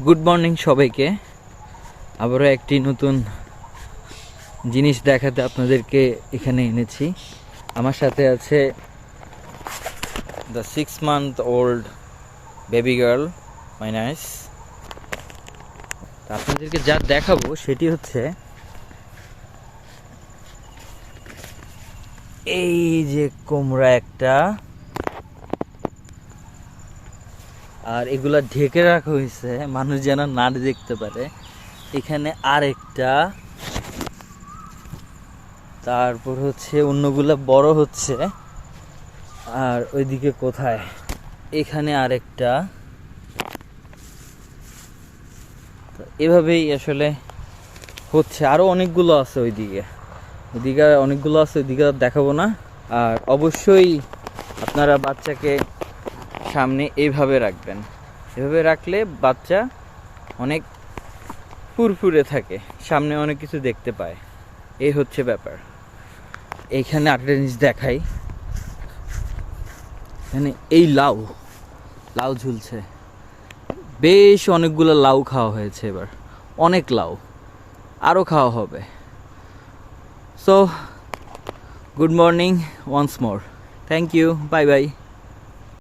Good morning সবাইকে। আবারও একটি নতুন জিনিস দেখাতে আপনাদেরকে এখানে এনেছি। আমার সাথে আছে the 6 month old baby girl minus. আপনাদেরকে যা দেখাবো সেটি হচ্ছে এই যে কোমরা একটা, আর এগুলা ঢেকে রাখা হয়েছে মানুষ যেন না দেখতে পারে। এখানে আরেকটা, তারপর হচ্ছে অন্যগুলা বড় হচ্ছে, আর ওইদিকে কোথায় এখানে আরেকটা। এভাবেই আসলে হচ্ছে। আরও অনেকগুলো আছে ওইদিকে অনেকগুলো আছে, ওইদিকে আর দেখাবো না। আর অবশ্যই আপনারা বাচ্চাকে সামনে এইভাবে রাখবেন। এভাবে রাখলে বাচ্চা অনেক ফুরফুরে থাকে, সামনে অনেক কিছু দেখতে পায়। এই হচ্ছে ব্যাপার। এইখানে আরেকটা জিনিস দেখাই, এখানে এই লাউ ঝুলছে। বেশ অনেকগুলো লাউ খাওয়া হয়েছে এবার, অনেক লাউ, আরও খাওয়া হবে। So good morning once more, thank you, bye by.